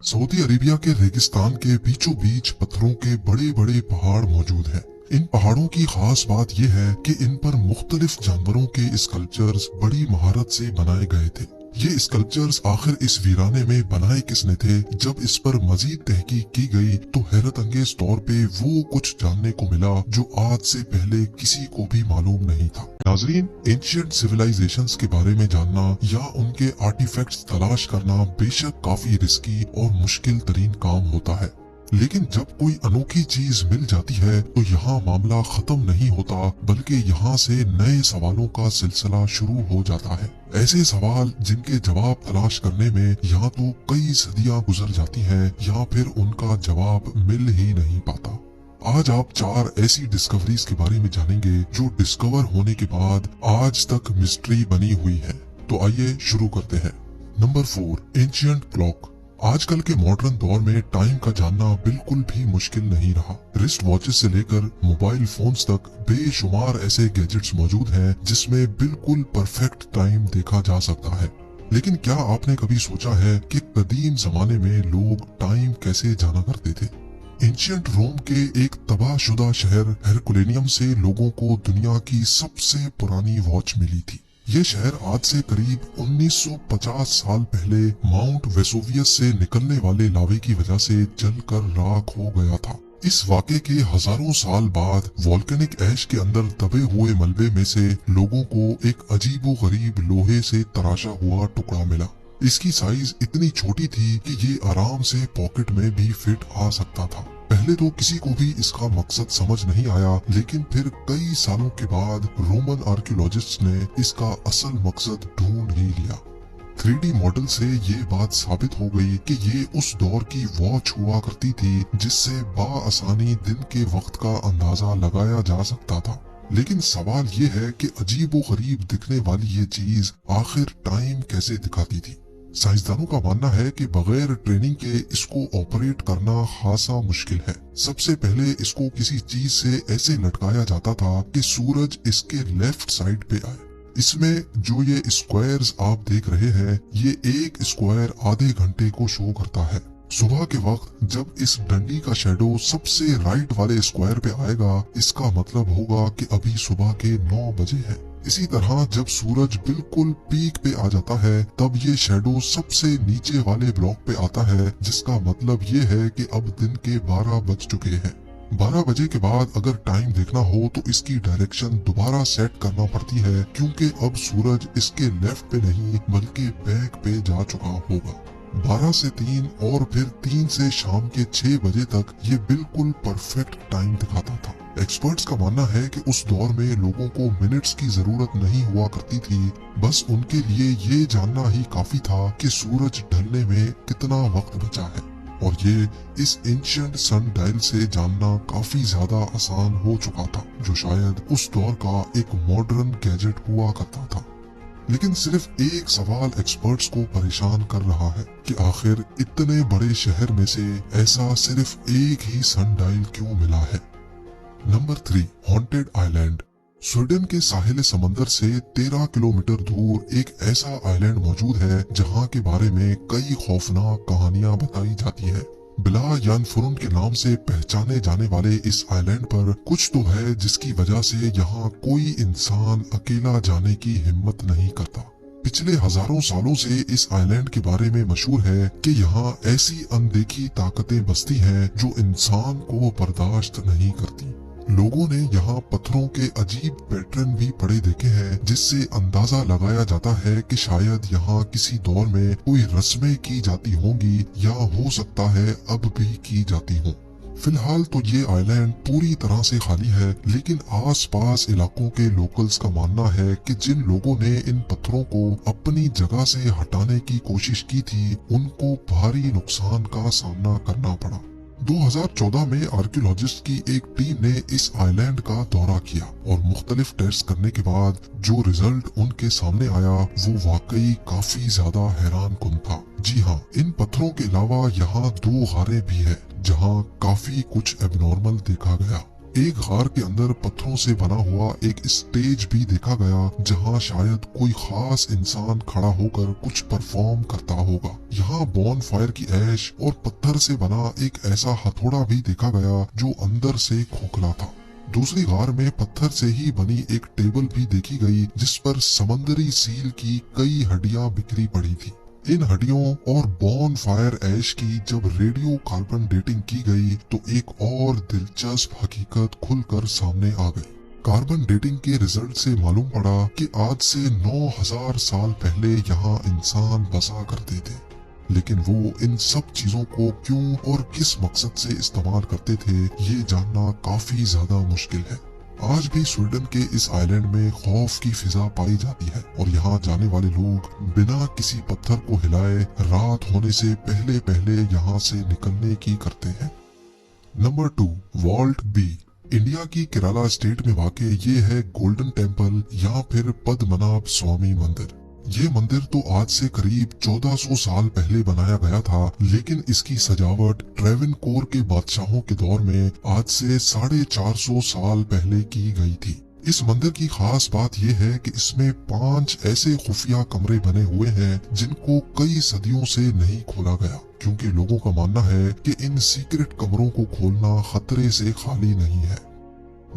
Saudi Arabia के रेगिस्तान के बीचों बीच पत्थरों के बड़े बड़े पहाड़ मौजूद हैं। इन पहाड़ों की खास बात यह है कि इन पर मुख्तलिफ जानवरों के स्कल्पचर्स बड़ी महारत से बनाए गए थे। ये स्कल्पचर्स आखिर इस वीराने में बनाए किसने थे? जब इस पर मजीद तहकीक की गई तो हैरत अंगेज तौर पे वो कुछ जानने को मिला जो आज से पहले किसी को भी मालूम नहीं था। नाजरीन, एंशिएंट सिविलाइजेशंस के बारे में जानना या उनके आर्टिफैक्ट्स तलाश करना बेशक काफी रिस्की और मुश्किल तरीन काम होता है, लेकिन जब कोई अनोखी चीज मिल जाती है तो यहाँ मामला खत्म नहीं होता, बल्कि यहाँ से नए सवालों का सिलसिला शुरू हो जाता है। ऐसे सवाल जिनके जवाब तलाश करने में या तो कई सदियां गुजर जाती हैं या फिर उनका जवाब मिल ही नहीं पाता। आज आप 4 ऐसी डिस्कवरीज के बारे में जानेंगे जो डिस्कवर होने के बाद आज तक मिस्ट्री बनी हुई है। तो आइए शुरू करते हैं। Number 4, ancient clock. आजकल के मॉडर्न दौर में टाइम का जानना बिल्कुल भी मुश्किल नहीं रहा। रिस्ट वॉचेस से लेकर मोबाइल फोन्स तक बेशुमार ऐसे गैजेट्स मौजूद हैं जिसमें बिल्कुल परफेक्ट टाइम देखा जा सकता है। लेकिन क्या आपने कभी सोचा है कि कदीम जमाने में लोग टाइम कैसे जाना करते थे? एंशिएंट रोम के एक तबाहशुदा शहर हेरकुलेनियम से लोगों को दुनिया की सबसे पुरानी वॉच मिली थी। ये शहर आज से करीब 1950 साल पहले माउंट वेसुवियस से निकलने वाले लावे की वजह से जलकर राख हो गया था। इस वाक़े के हजारों साल बाद वोल्केनिक ऐश के अंदर दबे हुए मलबे में से लोगों को एक अजीबोगरीब लोहे से तराशा हुआ टुकड़ा मिला। इसकी साइज इतनी छोटी थी कि ये आराम से पॉकेट में भी फिट आ सकता था। पहले तो किसी को भी इसका मकसद समझ नहीं आया, लेकिन फिर कई सालों के बाद रोमन आर्कियोलॉजिस्ट्स ने इसका असल मकसद ढूंढ ही लिया। 3D मॉडल से ये बात साबित हो गई कि ये उस दौर की वॉच हुआ करती थी जिससे बाआसानी दिन के वक्त का अंदाजा लगाया जा सकता था। लेकिन सवाल ये है कि अजीबोगरीब दिखने वाली ये चीज आखिर टाइम कैसे दिखाती थी? साइंसदानों का मानना है कि बगैर ट्रेनिंग के इसको ऑपरेट करना खासा मुश्किल है। सबसे पहले इसको किसी चीज से ऐसे लटकाया जाता था कि सूरज इसके लेफ्ट साइड पे आए। इसमें जो ये स्क्वायर्स आप देख रहे हैं, ये एक स्क्वायर आधे घंटे को शो करता है। सुबह के वक्त जब इस डंडी का शैडो सबसे राइट वाले स्क्वायर पे आएगा, इसका मतलब होगा कि अभी सुबह के 9 बजे है। इसी तरह जब सूरज बिल्कुल पीक पे आ जाता है, तब ये शैडो सबसे नीचे वाले ब्लॉक पे आता है, जिसका मतलब ये है कि अब दिन के 12 बज चुके हैं। 12 बजे के बाद अगर टाइम देखना हो तो इसकी डायरेक्शन दोबारा सेट करना पड़ती है, क्योंकि अब सूरज इसके लेफ्ट पे नहीं बल्कि बैक पे जा चुका होगा। 12 से 3 और फिर 3 से शाम के 6 बजे तक ये बिल्कुल परफेक्ट टाइम दिखाता था। एक्सपर्ट्स का मानना है कि उस दौर में लोगों को मिनट्स की जरूरत नहीं हुआ करती थी, बस उनके लिए ये जानना ही काफी था कि सूरज ढलने में कितना वक्त बचा है। और ये इस एंशिएंट सन डायल से जानना काफी ज्यादा आसान हो चुका था, जो शायद उस दौर का एक मॉडर्न गैजेट हुआ करता था। लेकिन सिर्फ एक सवाल एक्सपर्ट्स को परेशान कर रहा है कि आखिर इतने बड़े शहर में से ऐसा सिर्फ एक ही सन डायल क्यों मिला है? Number 3, haunted island. स्वीडन के साहिल समंदर से 13 किलोमीटर दूर एक ऐसा आइलैंड मौजूद है जहां के बारे में कई खौफनाक कहानियां बताई जाती है। बिला यानफुरुन के नाम से पहचाने जाने वाले इस आइलैंड पर कुछ तो है जिसकी वजह से यहाँ कोई इंसान अकेला जाने की हिम्मत नहीं करता। पिछले हजारों सालों से इस आइलैंड के बारे में मशहूर है कि यहाँ ऐसी अनदेखी ताकतें बसती हैं जो इंसान को बर्दाश्त नहीं करती। लोगों ने यहाँ पत्थरों के अजीब पैटर्न भी पड़े देखे हैं, जिससे अंदाजा लगाया जाता है कि शायद यहाँ किसी दौर में कोई रस्में की जाती होंगी या हो सकता है अब भी की जाती हों। फिलहाल तो ये आइलैंड पूरी तरह से खाली है, लेकिन आसपास इलाकों के लोकल्स का मानना है कि जिन लोगों ने इन पत्थरों को अपनी जगह से हटाने की कोशिश की थी, उनको भारी नुकसान का सामना करना पड़ा। 2014 में आर्कियोलॉजिस्ट की एक टीम ने इस आइलैंड का दौरा किया और मुख्तलिफ टेस्ट करने के बाद जो रिजल्ट उनके सामने आया वो वाकई काफी ज्यादा हैरान कुन था। जी हाँ, इन पत्थरों के अलावा यहाँ 2 गारें भी है जहाँ काफी कुछ एबनॉर्मल देखा गया। एक गार के अंदर पत्थरों से बना हुआ एक स्टेज भी देखा गया जहां शायद कोई खास इंसान खड़ा होकर कुछ परफॉर्म करता होगा। यहाँ बॉन फायर की ऐश और पत्थर से बना एक ऐसा हथौड़ा भी देखा गया जो अंदर से खोखला था। दूसरी गार में पत्थर से ही बनी एक टेबल भी देखी गई जिस पर समंदरी सील की कई हड्डियां बिखरी पड़ी थी। इन हड्डियों और बॉन फायर ऐश की जब रेडियो कार्बन डेटिंग की गई तो एक और दिलचस्प हकीकत खुलकर सामने आ गई। कार्बन डेटिंग के रिजल्ट से मालूम पड़ा कि आज से 9000 साल पहले यहाँ इंसान बसा करते थे, लेकिन वो इन सब चीजों को क्यों और किस मकसद से इस्तेमाल करते थे ये जानना काफी ज्यादा मुश्किल है। आज भी स्वीडन के इस आइलैंड में खौफ की फिजा पाई जाती है और यहाँ जाने वाले लोग बिना किसी पत्थर को हिलाए रात होने से पहले पहले यहाँ से निकलने की करते हैं। Number 2, vault B. इंडिया की केरला स्टेट में वाक़ ये है गोल्डन टेम्पल या फिर पद्मनाभ स्वामी मंदिर। ये मंदिर तो आज से करीब 1400 साल पहले बनाया गया था, लेकिन इसकी सजावट ट्रेवनकोर के बादशाहों के दौर में आज से 450 साल पहले की गई थी। इस मंदिर की खास बात यह है कि इसमें 5 ऐसे खुफिया कमरे बने हुए हैं जिनको कई सदियों से नहीं खोला गया, क्योंकि लोगों का मानना है कि इन सीक्रेट कमरों को खोलना खतरे से खाली नहीं है।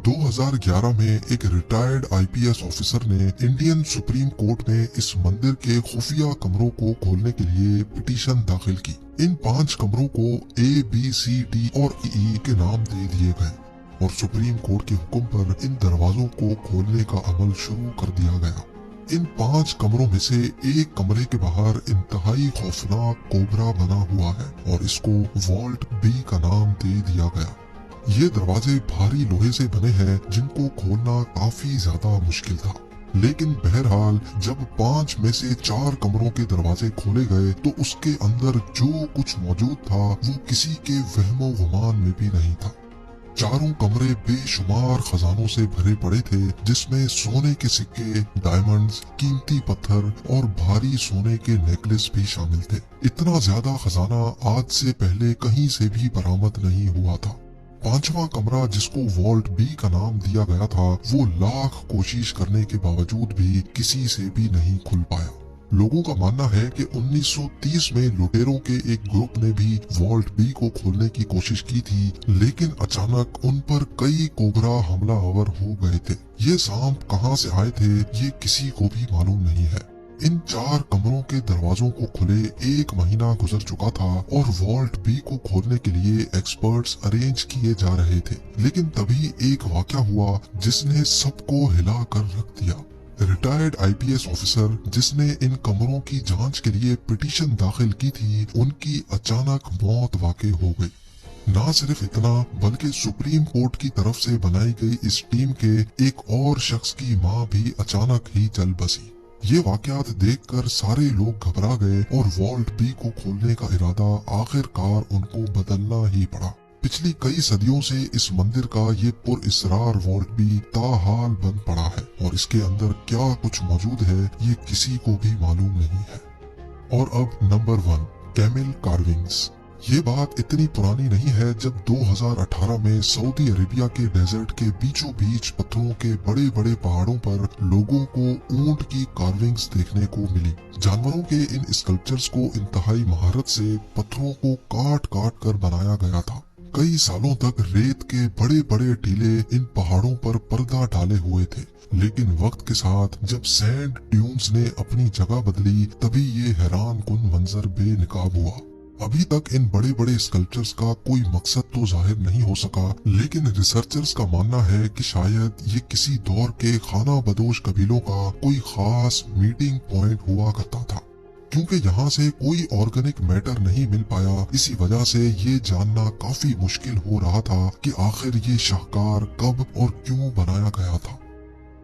2011 में एक रिटायर्ड IPS ऑफिसर ने इंडियन सुप्रीम कोर्ट में इस मंदिर के खुफिया कमरों को खोलने के लिए पिटीशन दाखिल की। इन 5 कमरों को A, B, C, D और E के नाम दे दिए गए और सुप्रीम कोर्ट के हुक्म पर इन दरवाजों को खोलने का अमल शुरू कर दिया गया। इन 5 कमरों में से एक कमरे के बाहर इंतहाई खौफनाक कोबरा बना हुआ है और इसको वॉल्ट बी का नाम दे दिया गया। ये दरवाजे भारी लोहे से बने हैं जिनको खोलना काफी ज्यादा मुश्किल था, लेकिन बहरहाल जब 5 में से 4 कमरों के दरवाजे खोले गए तो उसके अंदर जो कुछ मौजूद था वो किसी के वहमो गुमान में भी नहीं था। चारों कमरे बेशुमार खजानों से भरे पड़े थे, जिसमें सोने के सिक्के, डायमंड्स, कीमती पत्थर और भारी सोने के नेकलेस भी शामिल थे। इतना ज्यादा खजाना आज से पहले कहीं से भी बरामद नहीं हुआ था। 5वां कमरा जिसको वॉल्ट बी का नाम दिया गया था वो लाख कोशिश करने के बावजूद भी किसी से भी नहीं खुल पाया। लोगों का मानना है कि 1930 में लुटेरों के एक ग्रुप ने भी वॉल्ट बी को खोलने की कोशिश की थी, लेकिन अचानक उन पर कई कोबरा हमलावर हो गए थे। ये सांप कहां से आए थे ये किसी को भी मालूम नहीं है। इन 4 कमरों के दरवाजों को खुले 1 महीना गुजर चुका था और वॉल्ट बी को खोलने के लिए एक्सपर्ट्स अरेंज किए जा रहे थे, लेकिन तभी एक वाकया हुआ जिसने सबको हिला कर रख दिया। रिटायर्ड IPS ऑफिसर जिसने इन कमरों की जांच के लिए पिटीशन दाखिल की थी, उनकी अचानक मौत वाक़ई हो गई। ना सिर्फ इतना बल्कि सुप्रीम कोर्ट की तरफ से बनाई गई इस टीम के एक और शख्स की मां भी अचानक ही चल बसी। ये वाकयात देखकर सारे लोग घबरा गए और वॉल्ट बी को खोलने का इरादा आखिरकार उनको बदलना ही पड़ा। पिछली कई सदियों से इस मंदिर का ये पुरइसरार वॉल्ट बी ताहाल बंद पड़ा है और इसके अंदर क्या कुछ मौजूद है ये किसी को भी मालूम नहीं है। और अब नंबर 1, कैमल कार्विंग्स। ये बात इतनी पुरानी नहीं है जब 2018 में सऊदी अरेबिया के डेजर्ट के बीचों बीच पत्थरों के बड़े बड़े पहाड़ों पर लोगों को ऊंट की कार्विंग्स देखने को मिली। जानवरों के इन स्कल्पचर्स को इंतहाई महारत से पत्थरों को काट काट कर बनाया गया था। कई सालों तक रेत के बड़े बड़े टीले इन पहाड़ों पर पर्दा डाले हुए थे, लेकिन वक्त के साथ जब सैंड ड्यून्स ने अपनी जगह बदली तभी ये हैरान कुन मंजर बेनकाब हुआ। अभी तक इन बड़े बड़े स्कल्पचर्स का कोई मकसद तो जाहिर नहीं हो सका, लेकिन रिसर्चर्स का मानना है कि शायद ये किसी दौर के खाना बदोश कबीलों का कोई खास मीटिंग पॉइंट हुआ करता था। क्योंकि यहाँ से कोई ऑर्गेनिक मैटर नहीं मिल पाया, इसी वजह से ये जानना काफी मुश्किल हो रहा था कि आखिर ये शाहकार कब और क्यों बनाया गया था।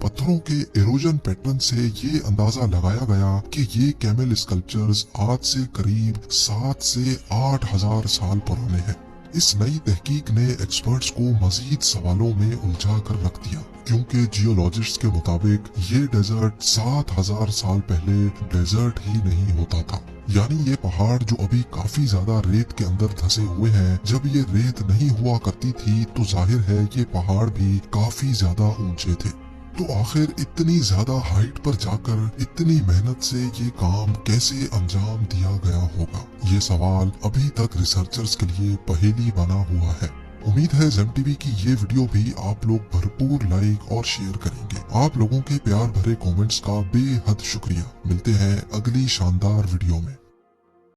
पत्थरों के एरोजन पैटर्न से ये अंदाजा लगाया गया कि ये कैमल स्कल्पचर्स आज से करीब 7 से 8 हजार साल पुराने हैं। इस नई तहकीक ने एक्सपर्ट्स को मजीद सवालों में उलझा कर रख दिया। क्योंकि जियोलॉजिस्ट के मुताबिक ये डेजर्ट 7000 साल पहले डेजर्ट ही नहीं होता था। यानी ये पहाड़ जो अभी काफी ज्यादा रेत के अंदर धंसे हुए हैं, जब ये रेत नहीं हुआ करती थी तो जाहिर है ये पहाड़ भी काफी ज्यादा ऊंचे थे। तो आखिर इतनी ज्यादा हाइट पर जाकर इतनी मेहनत से ये काम कैसे अंजाम दिया गया होगा, ये सवाल अभी तक रिसर्चर्स के लिए पहेली बना हुआ है। उम्मीद है जेम टीवी की ये वीडियो भी आप लोग भरपूर लाइक और शेयर करेंगे। आप लोगों के प्यार भरे कमेंट्स का बेहद शुक्रिया। मिलते हैं अगली शानदार वीडियो में।